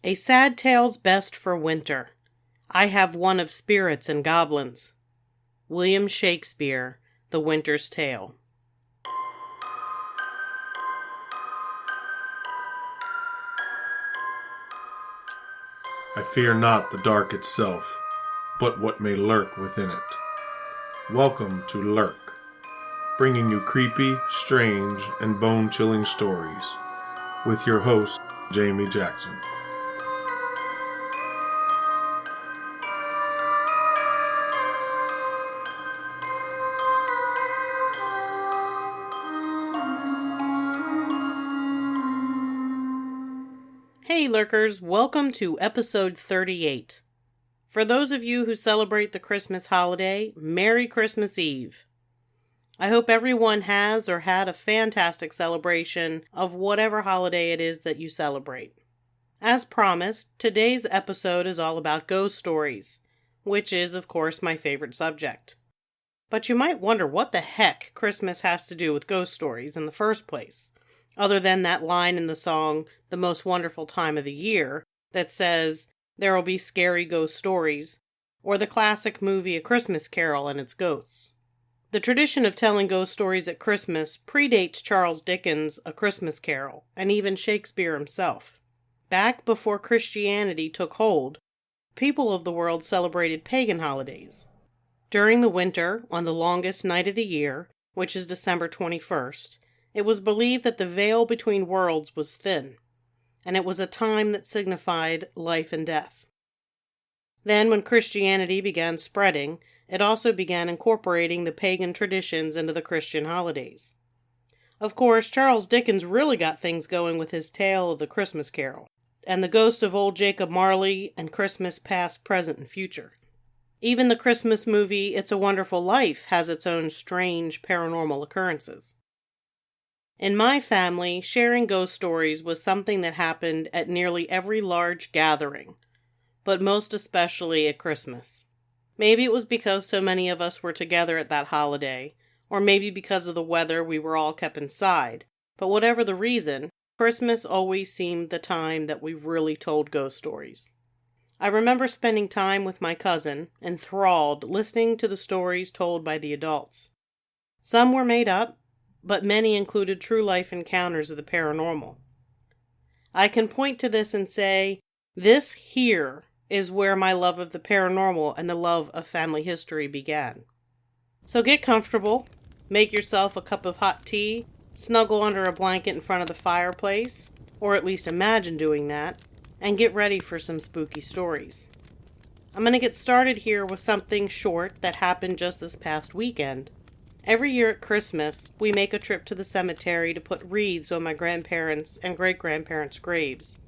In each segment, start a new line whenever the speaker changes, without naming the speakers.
A sad tale's best for winter. I have one of spirits and goblins. William Shakespeare, The Winter's Tale.
I fear not the dark itself, but what may lurk within it. Welcome to Lurk, bringing you creepy, strange, and bone-chilling stories, with your host, Jamie Jackson.
Hey Lurkers, welcome to episode 38. For those of you who celebrate the Christmas holiday, Merry Christmas Eve. I hope everyone has or had a fantastic celebration of whatever holiday it is that you celebrate. As promised, today's episode is all about ghost stories, which is, of course, my favorite subject. But you might wonder what the heck Christmas has to do with ghost stories in the first place. Other than that line in the song, The Most Wonderful Time of the Year, that says, there will be scary ghost stories, or the classic movie A Christmas Carol and its ghosts. The tradition of telling ghost stories at Christmas predates Charles Dickens' A Christmas Carol, and even Shakespeare himself. Back before Christianity took hold, people of the world celebrated pagan holidays. During the winter, on the longest night of the year, which is December 21st, it was believed that the veil between worlds was thin, and it was a time that signified life and death. Then, when Christianity began spreading, it also began incorporating the pagan traditions into the Christian holidays. Of course, Charles Dickens really got things going with his tale of the Christmas Carol, and the ghost of old Jacob Marley, and Christmas past, present, and future. Even the Christmas movie It's a Wonderful Life has its own strange paranormal occurrences. In my family, sharing ghost stories was something that happened at nearly every large gathering, but most especially at Christmas. Maybe it was because so many of us were together at that holiday, or maybe because of the weather we were all kept inside, but whatever the reason, Christmas always seemed the time that we really told ghost stories. I remember spending time with my cousin, enthralled, listening to the stories told by the adults. Some were made up, but many included true-life encounters of the paranormal. I can point to this and say, this here is where my love of the paranormal and the love of family history began. So get comfortable, make yourself a cup of hot tea, snuggle under a blanket in front of the fireplace, or at least imagine doing that, and get ready for some spooky stories. I'm going to get started here with something short that happened just this past weekend. Every year at Christmas, we make a trip to the cemetery to put wreaths on my grandparents' and great-grandparents' graves.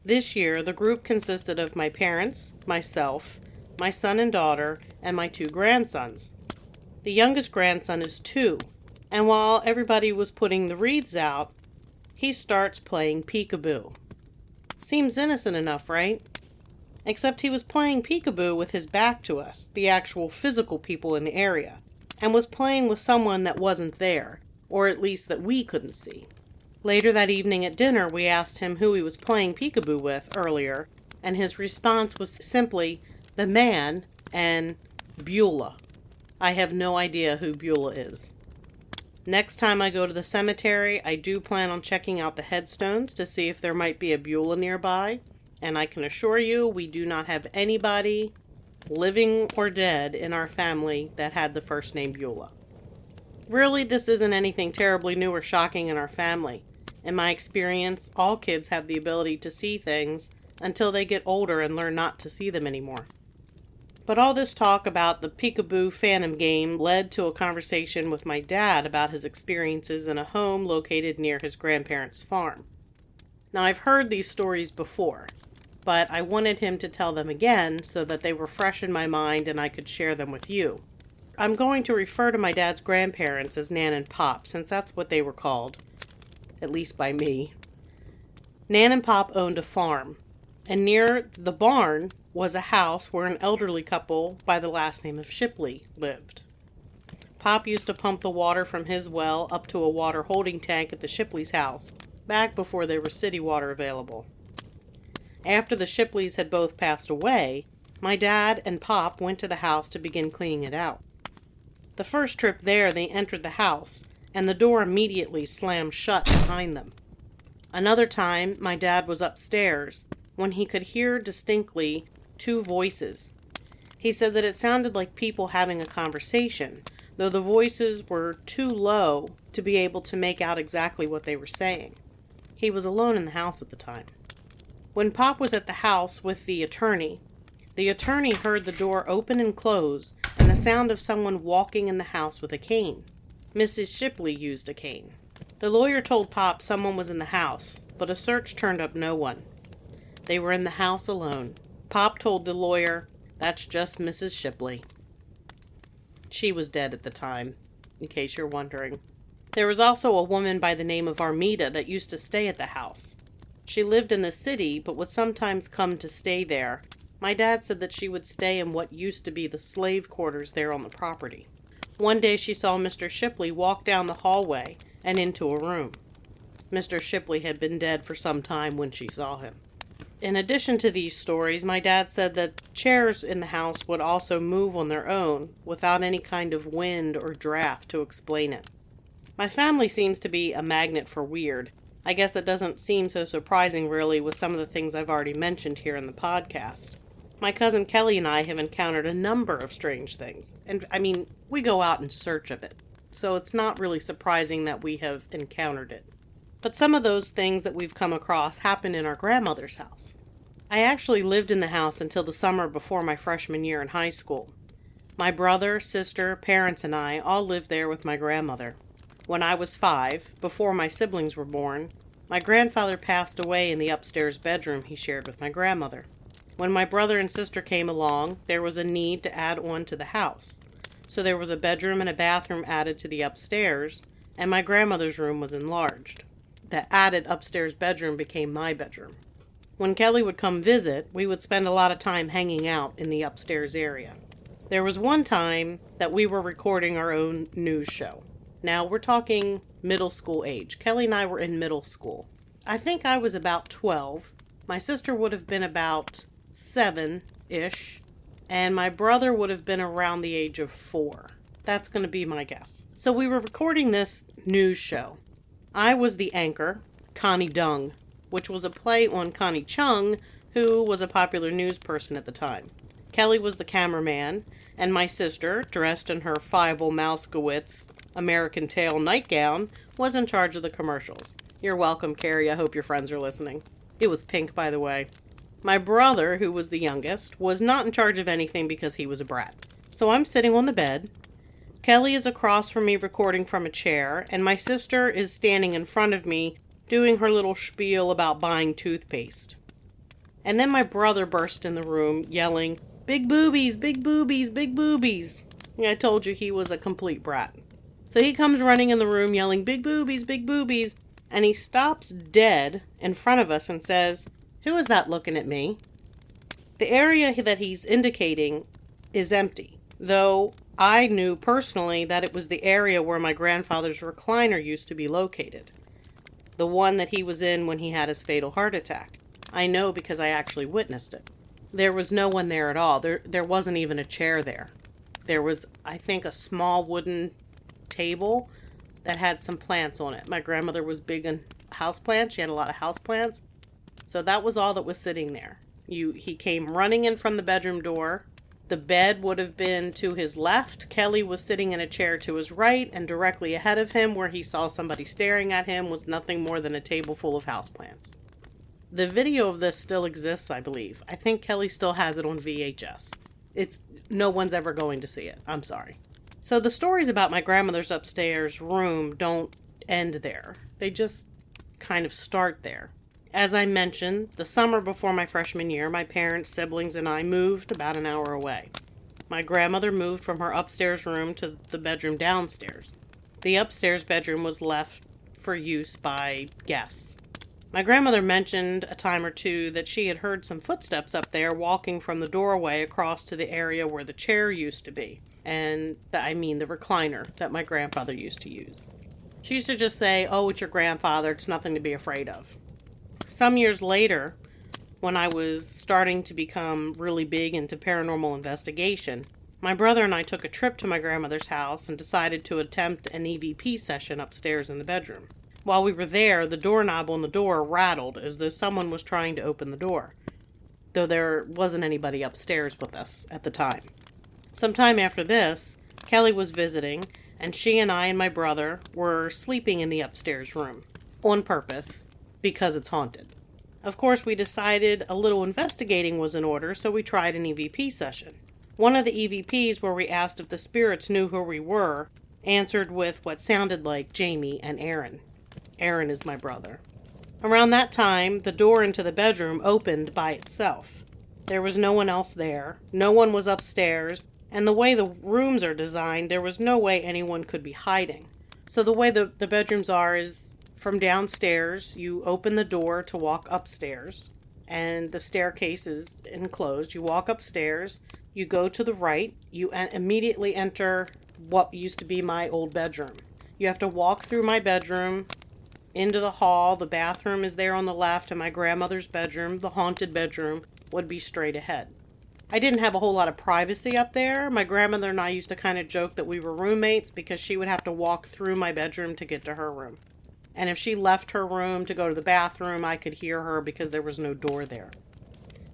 This year, the group consisted of my parents, myself, my son and daughter, and my 2 grandsons. The youngest grandson is 2, and while everybody was putting the wreaths out, he starts playing peekaboo. Seems innocent enough, right? Except he was playing peekaboo with his back to us, the actual physical people in the area, and was playing with someone that wasn't there, or at least that we couldn't see. Later that evening at dinner, we asked him who he was playing peekaboo with earlier, and his response was simply, the man, and Beulah. I have no idea who Beulah is. Next time I go to the cemetery, I do plan on checking out the headstones to see if there might be a Beulah nearby, and I can assure you we do not have anybody, living or dead, in our family that had the first name Beulah. Really, this isn't anything terribly new or shocking in our family. In my experience, all kids have the ability to see things until they get older and learn not to see them anymore. But all this talk about the peekaboo phantom game led to a conversation with my dad about his experiences in a home located near his grandparents' farm. Now, I've heard these stories before, but I wanted him to tell them again so that they were fresh in my mind and I could share them with you. I'm going to refer to my dad's grandparents as Nan and Pop, since that's what they were called, at least by me. Nan and Pop owned a farm, and near the barn was a house where an elderly couple by the last name of Shipley lived. Pop used to pump the water from his well up to a water holding tank at the Shipley's house, back before there was city water available. After the Shipleys had both passed away, my dad and Pop went to the house to begin cleaning it out. The first trip there, they entered the house, and the door immediately slammed shut behind them. Another time, my dad was upstairs when he could hear distinctly 2 voices. He said that it sounded like people having a conversation, though the voices were too low to be able to make out exactly what they were saying. He was alone in the house at the time. When Pop was at the house with the attorney heard the door open and close and the sound of someone walking in the house with a cane. Mrs. Shipley used a cane. The lawyer told Pop someone was in the house, but a search turned up no one. They were in the house alone. Pop told the lawyer, "That's just Mrs. Shipley." She was dead at the time, in case you're wondering. There was also a woman by the name of Armida that used to stay at the house. She lived in the city, but would sometimes come to stay there. My dad said that she would stay in what used to be the slave quarters there on the property. One day she saw Mr. Shipley walk down the hallway and into a room. Mr. Shipley had been dead for some time when she saw him. In addition to these stories, my dad said that chairs in the house would also move on their own without any kind of wind or draft to explain it. My family seems to be a magnet for weird. I guess it doesn't seem so surprising really with some of the things I've already mentioned here in the podcast. My cousin Kelly and I have encountered a number of strange things. And we go out in search of it. So it's not really surprising that we have encountered it. But some of those things that we've come across happened in our grandmother's house. I actually lived in the house until the summer before my freshman year in high school. My brother, sister, parents, and I all lived there with my grandmother. When I was 5, before my siblings were born, my grandfather passed away in the upstairs bedroom he shared with my grandmother. When my brother and sister came along, there was a need to add on to the house. So there was a bedroom and a bathroom added to the upstairs, and my grandmother's room was enlarged. The added upstairs bedroom became my bedroom. When Kelly would come visit, we would spend a lot of time hanging out in the upstairs area. There was one time that we were recording our own news show. Now, we're talking middle school age. Kelly and I were in middle school. I think I was about 12. My sister would have been about 7-ish. And my brother would have been around the age of 4. That's going to be my guess. So we were recording this news show. I was the anchor, Connie Dung, which was a play on Connie Chung, who was a popular news person at the time. Kelly was the cameraman, and my sister, dressed in her Fievel Mouskowitz American Tail nightgown, was in charge of the commercials. You're welcome, Carrie. I hope your friends are listening. It was pink, by the way. My brother, who was the youngest, was not in charge of anything because he was a brat. So I'm sitting on the bed. Kelly is across from me recording from a chair, and my sister is standing in front of me doing her little spiel about buying toothpaste. And then my brother burst in the room yelling, "Big boobies, big boobies, big boobies." I told you he was a complete brat. So he comes running in the room yelling, "Big boobies, big boobies," and he stops dead in front of us and says, "Who is that looking at me?" The area that he's indicating is empty, though I knew personally that it was the area where my grandfather's recliner used to be located. The one that he was in when he had his fatal heart attack. I know because I actually witnessed it. There was no one there at all. There wasn't even a chair there. There was, I think, a small wooden table that had some plants on it. My grandmother was big on houseplants. She had a lot of houseplants. So that was all that was sitting there. He came running in from the bedroom door. The bed would have been to his left. Kelly was sitting in a chair to his right, and directly ahead of him, where he saw somebody staring at him, was nothing more than a table full of houseplants. The video of this still exists, I believe. I think Kelly still has it on VHS. No one's ever going to see it. I'm sorry. So the stories about my grandmother's upstairs room don't end there. They just kind of start there. As I mentioned, the summer before my freshman year, my parents, siblings, and I moved about an hour away. My grandmother moved from her upstairs room to the bedroom downstairs. The upstairs bedroom was left for use by guests. My grandmother mentioned a time or two that she had heard some footsteps up there walking from the doorway across to the area where the chair used to be. And the recliner that my grandfather used to use. She used to just say, "Oh, it's your grandfather. It's nothing to be afraid of." Some years later, when I was starting to become really big into paranormal investigation, my brother and I took a trip to my grandmother's house and decided to attempt an EVP session upstairs in the bedroom. While we were there, the doorknob on the door rattled as though someone was trying to open the door, though there wasn't anybody upstairs with us at the time. Sometime after this, Kelly was visiting, and she and I and my brother were sleeping in the upstairs room, on purpose, because it's haunted. Of course, we decided a little investigating was in order, so we tried an EVP session. One of the EVPs, where we asked if the spirits knew who we were, answered with what sounded like Jamie and Aaron. Aaron is my brother. Around that time, the door into the bedroom opened by itself. There was no one else there. No one was upstairs. And the way the rooms are designed, there was no way anyone could be hiding. So the way the bedrooms are is from downstairs, you open the door to walk upstairs, and the staircase is enclosed. You walk upstairs, you go to the right, you immediately enter what used to be my old bedroom. You have to walk through my bedroom, into the hall. The bathroom is there on the left, and my grandmother's bedroom, the haunted bedroom, would be straight ahead. I didn't have a whole lot of privacy up there. My grandmother and I used to kind of joke that we were roommates because she would have to walk through my bedroom to get to her room. And if she left her room to go to the bathroom, I could hear her because there was no door there.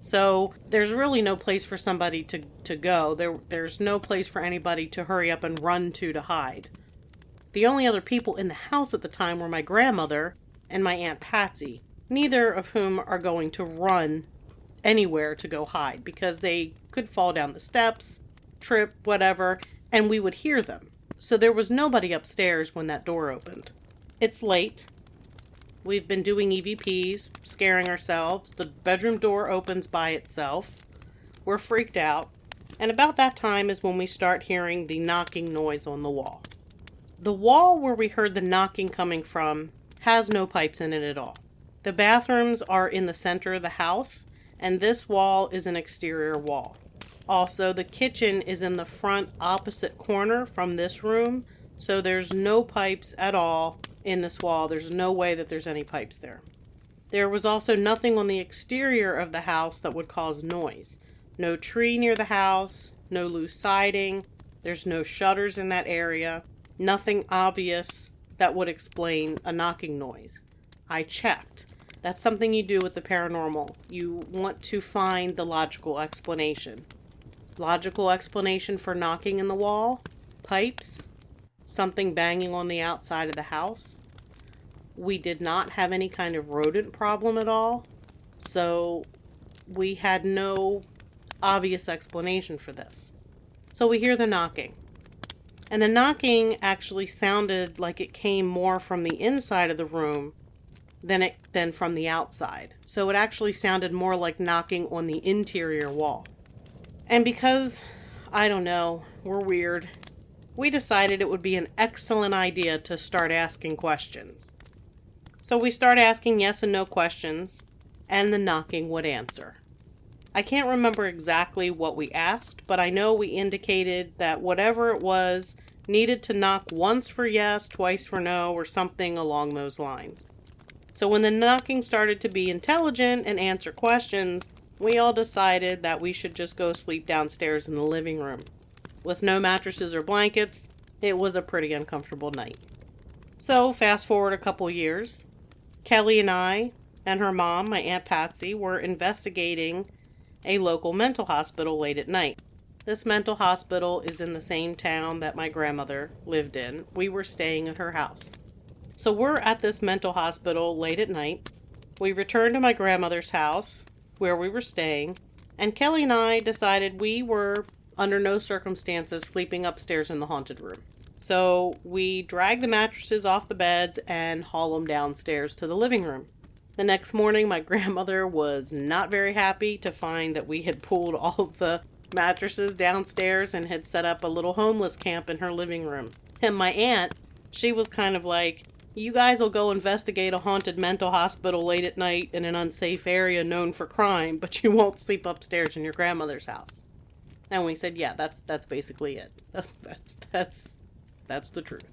So there's really no place for somebody to go. There's no place for anybody to hurry up and run to hide. The only other people in the house at the time were my grandmother and my Aunt Patsy, neither of whom are going to run anywhere to go hide because they could fall down the steps, trip, whatever, and we would hear them. So there was nobody upstairs when that door opened. It's late. We've been doing EVPs, scaring ourselves. The bedroom door opens by itself. We're freaked out. And about that time is when we start hearing the knocking noise on the wall. The wall where we heard the knocking coming from has no pipes in it at all. The bathrooms are in the center of the house, and this wall is an exterior wall. Also, the kitchen is in the front opposite corner from this room, so there's no pipes at all in this wall. There's no way that there's any pipes there. There was also nothing on the exterior of the house that would cause noise. No tree near the house, no loose siding, there's no shutters in that area, nothing obvious that would explain a knocking noise. I checked. That's something you do with the paranormal. You want to find the logical explanation. Logical explanation for knocking in the wall, pipes, something banging on the outside of the house. We did not have any kind of rodent problem at all, so we had no obvious explanation for this. So we hear the knocking. And the knocking actually sounded like it came more from the inside of the room than from the outside. So it actually sounded more like knocking on the interior wall. And because, I don't know, we're weird, we decided it would be an excellent idea to start asking questions. So we start asking yes and no questions, and the knocking would answer. I can't remember exactly what we asked, but I know we indicated that whatever it was needed to knock once for yes, twice for no, or something along those lines. So when the knocking started to be intelligent and answer questions, we all decided that we should just go sleep downstairs in the living room. With no mattresses or blankets, it was a pretty uncomfortable night. So fast forward a couple years, Kelly and I and her mom, my Aunt Patsy, were investigating a local mental hospital late at night. This mental hospital is in the same town that my grandmother lived in. We were staying at her house. So we're at this mental hospital late at night. We returned to my grandmother's house where we were staying, and Kelly and I decided we were under no circumstances sleeping upstairs in the haunted room. So we dragged the mattresses off the beds and haul them downstairs to the living room. The next morning, my grandmother was not very happy to find that we had pulled all the mattresses downstairs and had set up a little homeless camp in her living room. And my aunt, she was kind of like, you guys will go investigate a haunted mental hospital late at night in an unsafe area known for crime, but you won't sleep upstairs in your grandmother's house. And we said, yeah, that's basically it. That's the truth.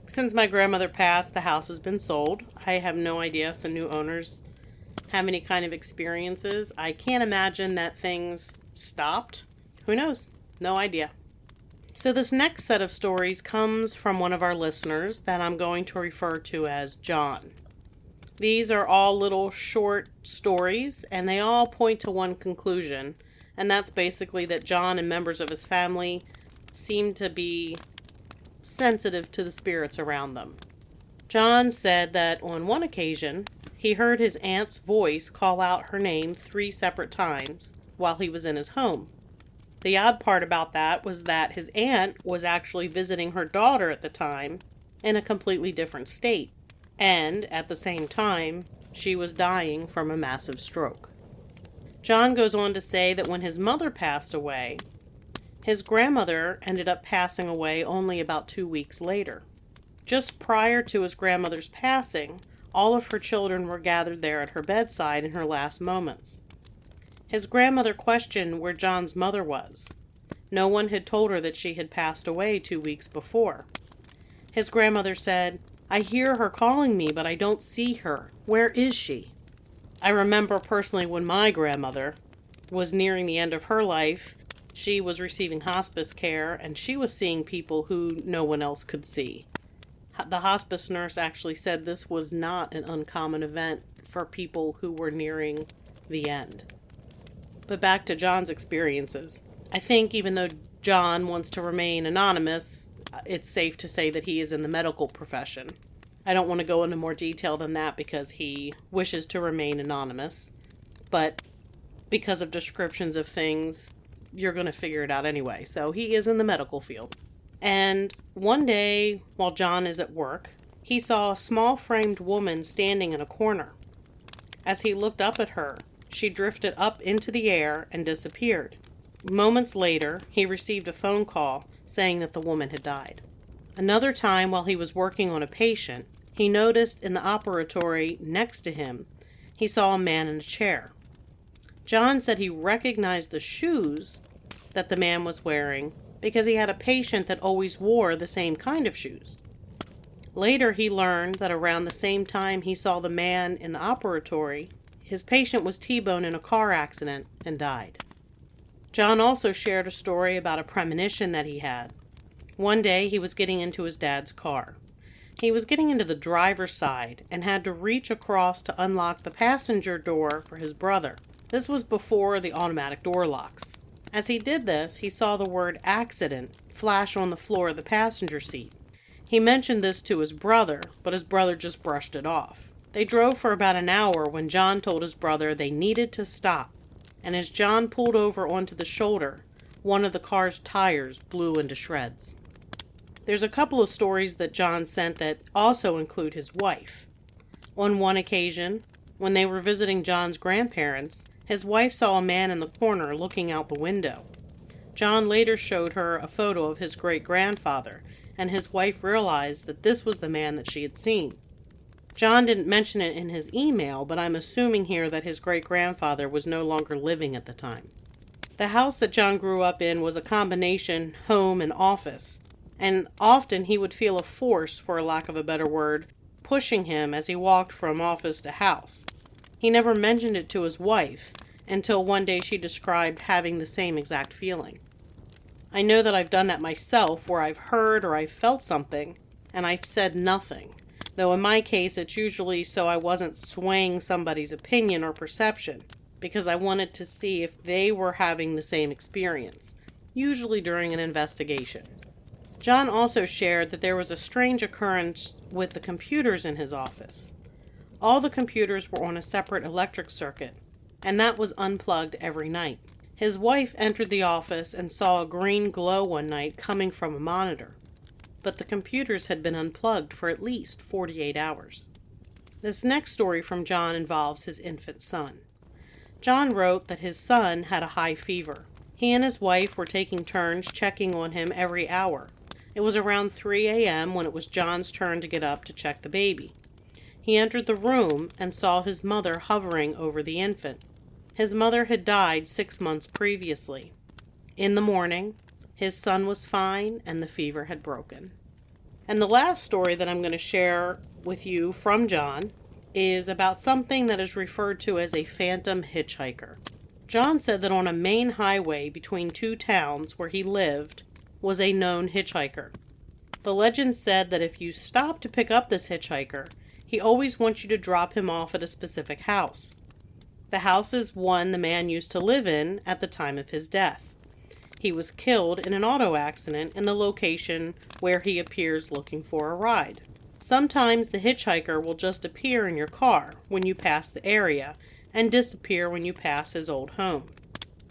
Since my grandmother passed, the house has been sold. I have no idea if the new owners have any kind of experiences. I can't imagine that things stopped. Who knows? No idea. So this next set of stories comes from one of our listeners that I'm going to refer to as John. These are all little short stories, and they all point to one conclusion, and that's basically that John and members of his family seem to be sensitive to the spirits around them. John said that on one occasion, he heard his aunt's voice call out her name 3 separate times while he was in his home. The odd part about that was that his aunt was actually visiting her daughter at the time in a completely different state, and at the same time, she was dying from a massive stroke. John goes on to say that when his mother passed away, his grandmother ended up passing away only about 2 weeks later. Just prior to his grandmother's passing, all of her children were gathered there at her bedside in her last moments. His grandmother questioned where John's mother was. No one had told her that she had passed away 2 weeks before. His grandmother said, "I hear her calling me, but I don't see her. Where is she?" I remember personally when my grandmother was nearing the end of her life, she was receiving hospice care, and she was seeing people who no one else could see. The hospice nurse actually said this was not an uncommon event for people who were nearing the end. But back to John's experiences. I think even though John wants to remain anonymous, it's safe to say that he is in the medical profession. I don't want to go into more detail than that because he wishes to remain anonymous. But because of descriptions of things, you're going to figure it out anyway. So he is in the medical field. And one day, while John is at work, he saw a small framed woman standing in a corner. As he looked up at her, she drifted up into the air and disappeared. Moments later, he received a phone call saying that the woman had died. Another time, while he was working on a patient, he noticed in the operatory next to him, he saw a man in a chair. John said he recognized the shoes that the man was wearing because he had a patient that always wore the same kind of shoes. Later, he learned that around the same time he saw the man in the operatory, his patient was T-boned in a car accident and died. John also shared a story about a premonition that he had. One day, he was getting into his dad's car. He was getting into the driver's side and had to reach across to unlock the passenger door for his brother. This was before the automatic door locks. As he did this, he saw the word accident flash on the floor of the passenger seat. He mentioned this to his brother, but his brother just brushed it off. They drove for about an hour when John told his brother they needed to stop, and as John pulled over onto the shoulder, one of the car's tires blew into shreds. There's a couple of stories that John sent that also include his wife. On one occasion, when they were visiting John's grandparents, his wife saw a man in the corner looking out the window. John later showed her a photo of his great-grandfather, and his wife realized that this was the man that she had seen. John didn't mention it in his email, but I'm assuming here that his great-grandfather was no longer living at the time. The house that John grew up in was a combination home and office, and often he would feel a force, for lack of a better word, pushing him as he walked from office to house. He never mentioned it to his wife until one day she described having the same exact feeling. I know that I've done that myself, where I've heard or I've felt something, and I've said nothing. Though in my case, it's usually so I wasn't swaying somebody's opinion or perception, because I wanted to see if they were having the same experience, usually during an investigation. John also shared that there was a strange occurrence with the computers in his office. All the computers were on a separate electric circuit, and that was unplugged every night. His wife entered the office and saw a green glow one night coming from a monitor, but the computers had been unplugged for at least 48 hours. This next story from John involves his infant son. John wrote that his son had a high fever. He and his wife were taking turns checking on him every hour. It was around 3 a.m. when it was John's turn to get up to check the baby. He entered the room and saw his mother hovering over the infant. His mother had died 6 months previously. In the morning, his son was fine and the fever had broken. And the last story that I'm going to share with you from John is about something that is referred to as a phantom hitchhiker. John said that on a main highway between two towns where he lived was a known hitchhiker. The legend said that if you stop to pick up this hitchhiker, he always wants you to drop him off at a specific house. The house is one the man used to live in at the time of his death. He was killed in an auto accident in the location where he appears looking for a ride. Sometimes the hitchhiker will just appear in your car when you pass the area and disappear when you pass his old home.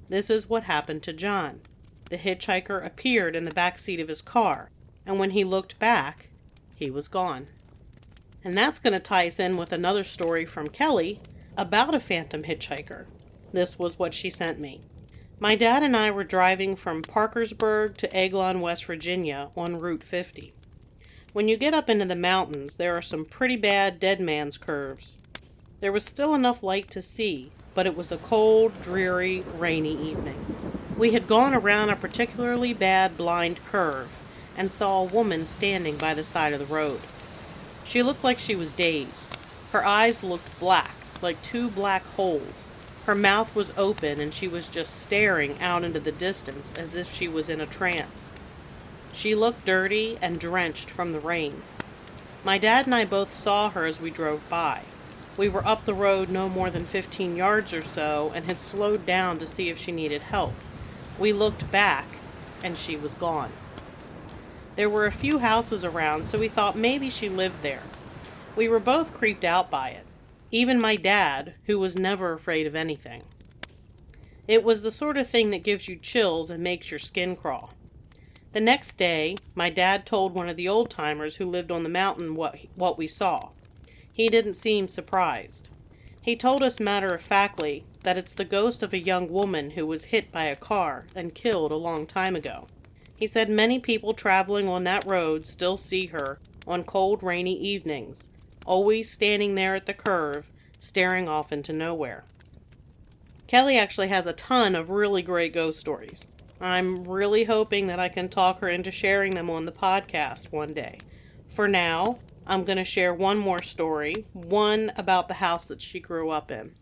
This is what happened to John. The hitchhiker appeared in the back seat of his car, and when he looked back, he was gone. And that's going to tie us in with another story from Kelly about a phantom hitchhiker. This was what she sent me. My dad and I were driving from Parkersburg to Eglon, West Virginia on Route 50. When you get up into the mountains, there are some pretty bad dead man's curves. There was still enough light to see, but it was a cold, dreary, rainy evening. We had gone around a particularly bad blind curve and saw a woman standing by the side of the road. She looked like she was dazed. Her eyes looked black, like two black holes. Her mouth was open and she was just staring out into the distance as if she was in a trance. She looked dirty and drenched from the rain. My dad and I both saw her as we drove by. We were up the road no more than 15 yards or so and had slowed down to see if she needed help. We looked back and she was gone. There were a few houses around, so we thought maybe she lived there. We were both creeped out by it. Even my dad, who was never afraid of anything. It was the sort of thing that gives you chills and makes your skin crawl. The next day, my dad told one of the old-timers who lived on the mountain what we saw. He didn't seem surprised. He told us matter-of-factly that it's the ghost of a young woman who was hit by a car and killed a long time ago. He said many people traveling on that road still see her on cold, rainy evenings, always standing there at the curve, staring off into nowhere. Kelly actually has a ton of really great ghost stories. I'm really hoping that I can talk her into sharing them on the podcast one day. For now, I'm going to share one more story, one about the house that she grew up in.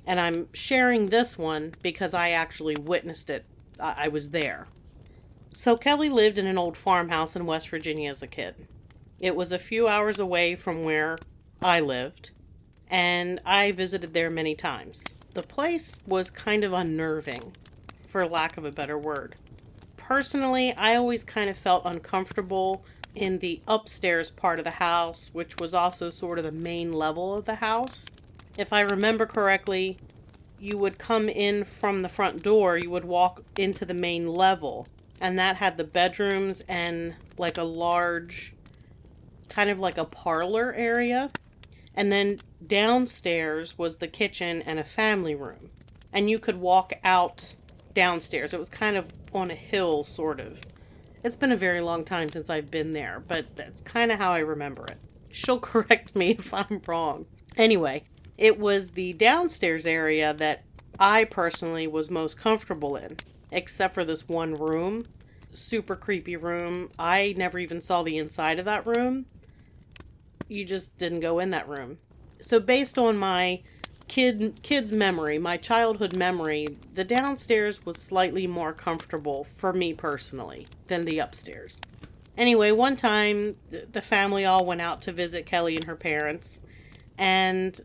And I'm sharing this one because I actually witnessed it. I was there. So Kelly lived in an old farmhouse in West Virginia as a kid. It was a few hours away from where I lived, and I visited there many times. The place was kind of unnerving, for lack of a better word. Personally, I always kind of felt uncomfortable in the upstairs part of the house, which was also sort of the main level of the house. If I remember correctly, you would come in from the front door, you would walk into the main level, and that had the bedrooms and like a large, kind of like a parlor area. And then downstairs was the kitchen and a family room. And you could walk out downstairs. It was kind of on a hill, sort of. It's been a very long time since I've been there, but that's kind of how I remember it. She'll correct me if I'm wrong. Anyway, it was the downstairs area that I personally was most comfortable in, except for this one room. Super creepy room. I never even saw the inside of that room. You just didn't go in that room. So based on my kid's memory, my childhood memory, the downstairs was slightly more comfortable for me personally than the upstairs. Anyway, one time the family all went out to visit Kelly and her parents, and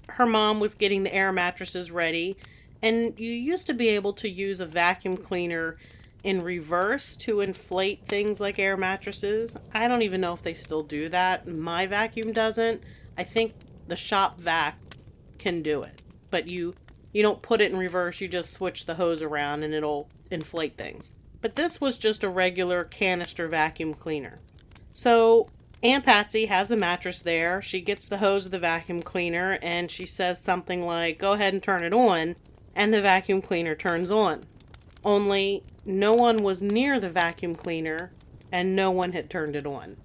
her mom was getting the air mattresses ready, and you used to be able to use a vacuum cleaner in reverse to inflate things like air mattresses. I don't even know if they still do that. My vacuum doesn't. I think the shop vac can do it, but you don't put it in reverse, you just switch the hose around and it'll inflate things. But this was just a regular canister vacuum cleaner. So Aunt Patsy has the mattress there. She gets the hose of the vacuum cleaner and she says something like, "Go ahead and turn it on," and the vacuum cleaner turns on. Only no one was near the vacuum cleaner and no one had turned it on.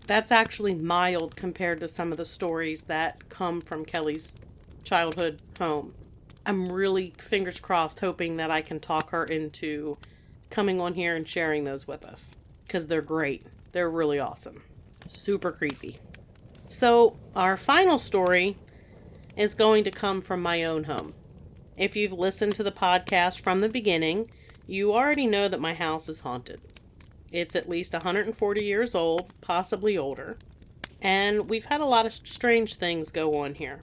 That's actually mild compared to some of the stories that come from Kelly's childhood home. I'm really, fingers crossed, hoping that I can talk her into coming on here and sharing those with us, because they're great. They're really awesome. Super creepy. So, our final story is going to come from my own home. If you've listened to the podcast from the beginning, you already know that my house is haunted. It's at least 140 years old, possibly older, and we've had a lot of strange things go on here.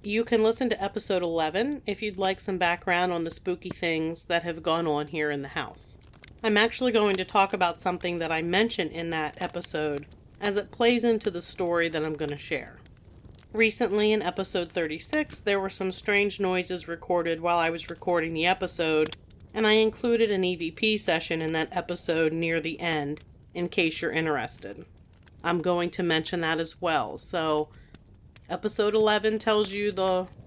You can listen to episode 11 if you'd like some background on the spooky things that have gone on here in the house. I'm actually going to talk about something that I mentioned in that episode as it plays into the story that I'm going to share. Recently, in episode 36, there were some strange noises recorded while I was recording the episode, and I included an EVP session in that episode near the end, in case you're interested. I'm going to mention that as well. So, episode 11 tells you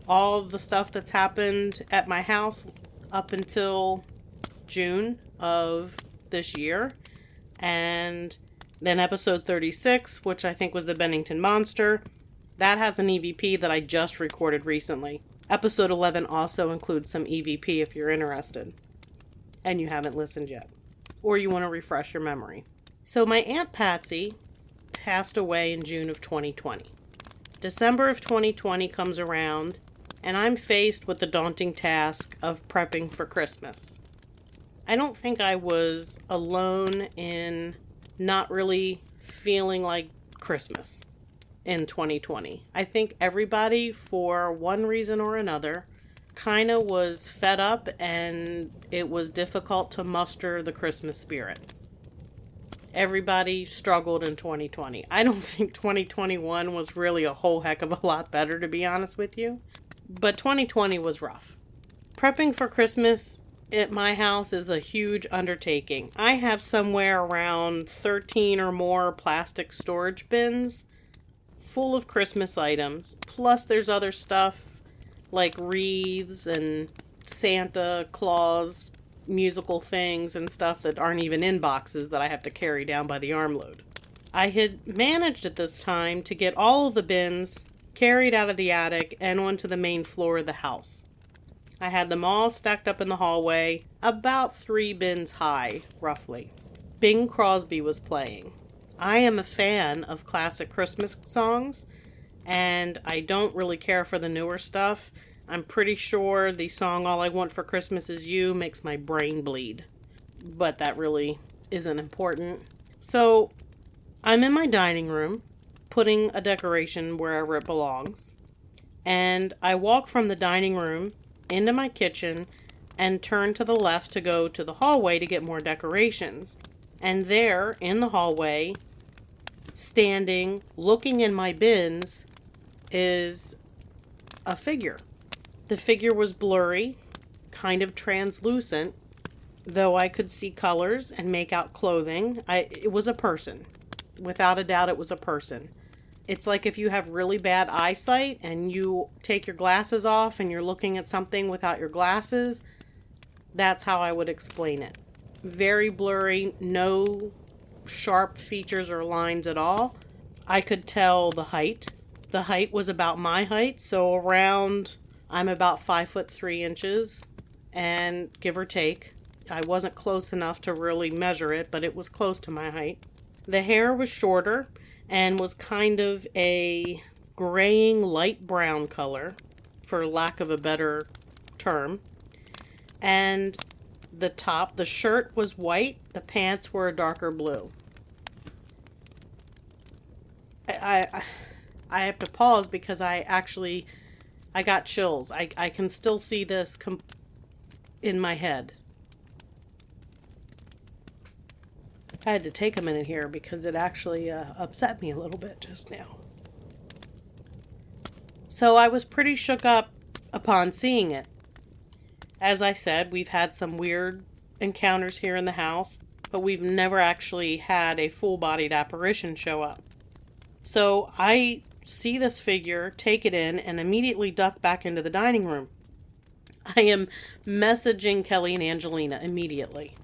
all the stuff that's happened at my house up until June of this year. And then episode 36, which I think was the Bennington Monster, that has an EVP that I just recorded recently. Episode 11 also includes some EVP if you're interested and you haven't listened yet, or you want to refresh your memory. So my Aunt Patsy passed away in June of 2020. December of 2020 comes around, and I'm faced with the daunting task of prepping for Christmas. I don't think I was alone in not really feeling like Christmas in 2020. I think everybody, for one reason or another, kind of was fed up, and it was difficult to muster the Christmas spirit. Everybody struggled in 2020. I don't think 2021 was really a whole heck of a lot better, to be honest with you. But 2020 was rough. Prepping for Christmas at my house is a huge undertaking. I have somewhere around 13 or more plastic storage bins full of Christmas items. Plus there's other stuff like wreaths and Santa Claus musical things and stuff that aren't even in boxes that I have to carry down by the armload. I had managed at this time to get all of the bins carried out of the attic and onto the main floor of the house. I had them all stacked up in the hallway, about 3 bins high, roughly. Bing Crosby was playing. I am a fan of classic Christmas songs, and I don't really care for the newer stuff. I'm pretty sure the song All I Want for Christmas Is You makes my brain bleed. But that really isn't important. So, I'm in my dining room, putting a decoration wherever it belongs. And I walk from the dining room into my kitchen and turn to the left to go to the hallway to get more decorations. And there, in the hallway, standing, looking in my bins, is a figure. The figure was blurry, kind of translucent, though I could see colors and make out clothing. It was a person. Without a doubt, it was a person. It's like if you have really bad eyesight and you take your glasses off and you're looking at something without your glasses. That's how I would explain it. Very blurry, no sharp features or lines at all. I could tell the height. The height was about my height, so I'm about 5'3" and give or take. I wasn't close enough to really measure it, but it was close to my height. The hair was shorter and was kind of a graying light brown color, for lack of a better term. And the shirt was white, the pants were a darker blue. I have to pause because I got chills. I can still see this in my head. I had to take a minute here because it actually upset me a little bit just now. So I was pretty shook up upon seeing it. As I said, we've had some weird encounters here in the house, but we've never actually had a full-bodied apparition show up. So I see this figure, take it in, and immediately duck back into the dining room. I am messaging Kelly and Angelina immediately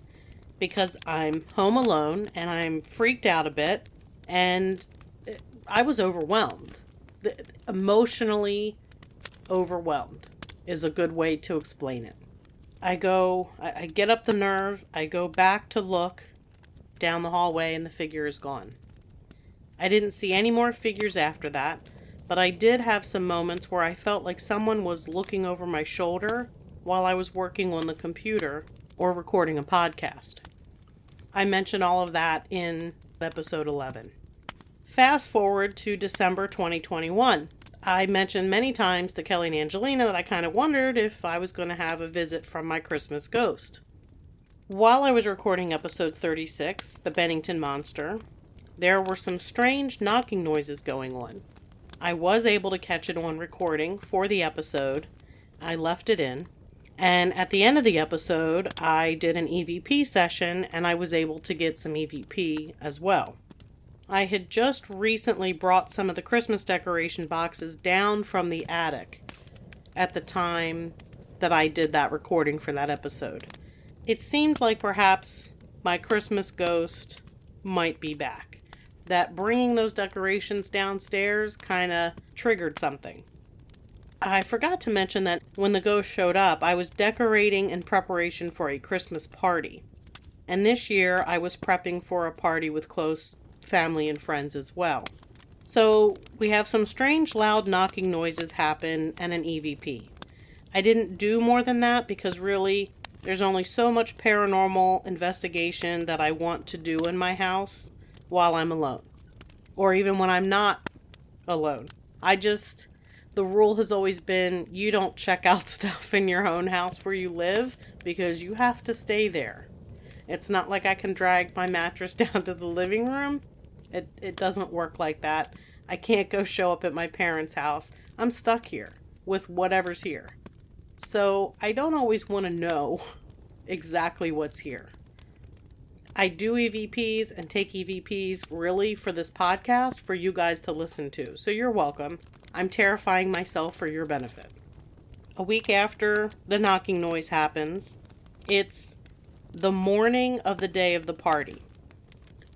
because I'm home alone and I'm freaked out a bit and I was overwhelmed. Emotionally overwhelmed is a good way to explain it. I get up the nerve, I go back to look down the hallway and the figure is gone. I didn't see any more figures after that, but I did have some moments where I felt like someone was looking over my shoulder while I was working on the computer or recording a podcast. I mentioned all of that in episode 11. Fast forward to December 2021. I mentioned many times to Kelly and Angelina that I kind of wondered if I was going to have a visit from my Christmas ghost. While I was recording episode 36, The Bennington Monster, there were some strange knocking noises going on. I was able to catch it on recording for the episode. I left it in. And at the end of the episode, I did an EVP session and I was able to get some EVP as well. I had just recently brought some of the Christmas decoration boxes down from the attic at the time that I did that recording for that episode. It seemed like perhaps my Christmas ghost might be back. That bringing those decorations downstairs kind of triggered something. I forgot to mention that when the ghost showed up, I was decorating in preparation for a Christmas party. And this year, I was prepping for a party with close family and friends as well. So we have some strange loud knocking noises happen and an EVP. I didn't do more than that because really, there's only so much paranormal investigation that I want to do in my house while I'm alone. Or even when I'm not alone. The rule has always been you don't check out stuff in your own house where you live because you have to stay there. It's not like I can drag my mattress down to the living room. It doesn't work like that. I can't go show up at my parents' house. I'm stuck here with whatever's here. So I don't always want to know exactly what's here. I do EVPs and take EVPs really for this podcast for you guys to listen to. So you're welcome. I'm terrifying myself for your benefit. A week after the knocking noise happens, it's the morning of the day of the party.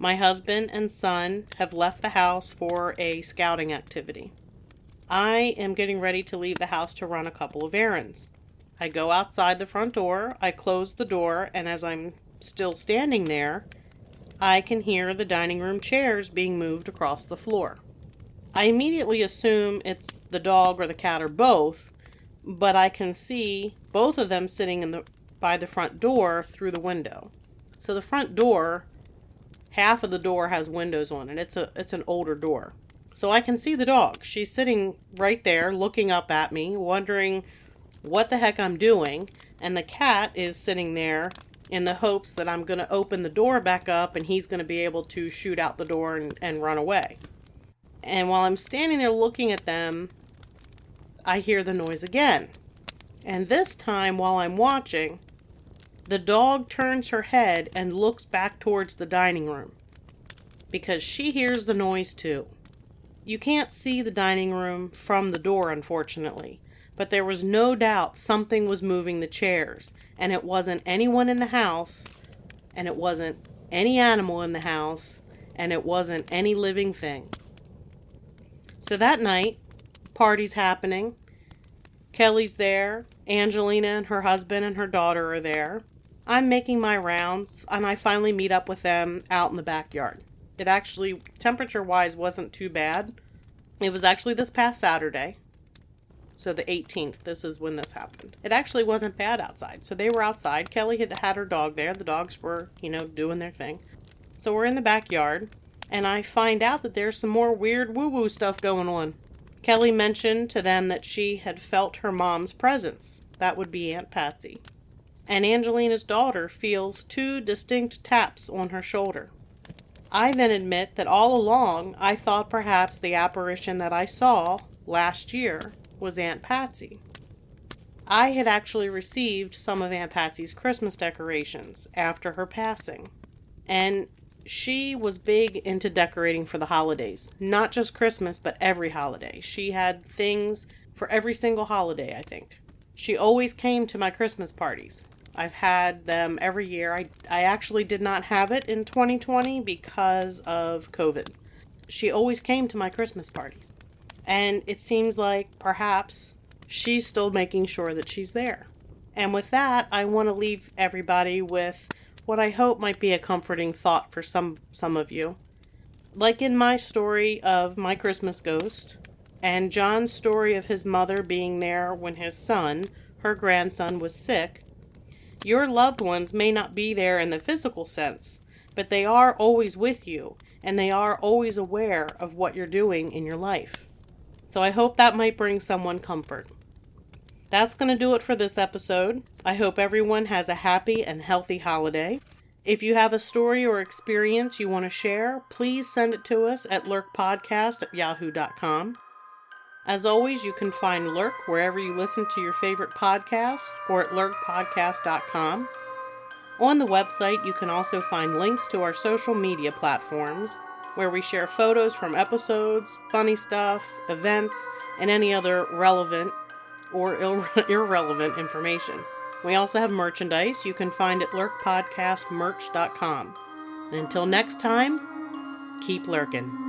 My husband and son have left the house for a scouting activity. I am getting ready to leave the house to run a couple of errands. I go outside the front door, I close the door, and as I'm still standing there, I can hear the dining room chairs being moved across the floor. I immediately assume it's the dog or the cat or both, but I can see both of them sitting by the front door through the window. So the front door, half of the door has windows on it. It's an older door. So I can see the dog. She's sitting right there looking up at me, wondering what the heck I'm doing. And the cat is sitting there in the hopes that I'm going to open the door back up and he's going to be able to shoot out the door and run away. And while I'm standing there looking at them, I hear the noise again. And this time, while I'm watching, the dog turns her head and looks back towards the dining room. Because she hears the noise too. You can't see the dining room from the door, unfortunately. But there was no doubt something was moving the chairs. And it wasn't anyone in the house. And it wasn't any animal in the house. And it wasn't any living thing. So that night, party's happening. Kelly's there. Angelina and her husband and her daughter are there. I'm making my rounds, and I finally meet up with them out in the backyard. It actually, temperature-wise, wasn't too bad. It was actually this past Saturday. So the 18th, this is when this happened. It actually wasn't bad outside. So they were outside. Kelly had her dog there. The dogs were, doing their thing. So we're in the backyard. And I find out that there's some more weird woo-woo stuff going on. Kelly mentioned to them that she had felt her mom's presence. That would be Aunt Patsy. And Angelina's daughter feels 2 distinct taps on her shoulder. I then admit that all along I thought perhaps the apparition that I saw last year was Aunt Patsy. I had actually received some of Aunt Patsy's Christmas decorations after her passing. And she was big into decorating for the holidays. Not just Christmas, but every holiday. She had things for every single holiday, I think. She always came to my Christmas parties. I've had them every year. I actually did not have it in 2020 because of COVID. She always came to my Christmas parties. And it seems like perhaps she's still making sure that she's there. And with that, I want to leave everybody with what I hope might be a comforting thought for some of you. Like in my story of my Christmas ghost, and John's story of his mother being there when his son, her grandson, was sick, your loved ones may not be there in the physical sense, but they are always with you, and they are always aware of what you're doing in your life. So I hope that might bring someone comfort. That's going to do it for this episode. I hope everyone has a happy and healthy holiday. If you have a story or experience you want to share, please send it to us at lurkpodcast@yahoo.com. As always, you can find Lurk wherever you listen to your favorite podcast or at lurkpodcast.com. On the website, you can also find links to our social media platforms where we share photos from episodes, funny stuff, events, and any other relevant or irrelevant information. We also have merchandise you can find at lurkpodcastmerch.com. And until next time, keep lurking.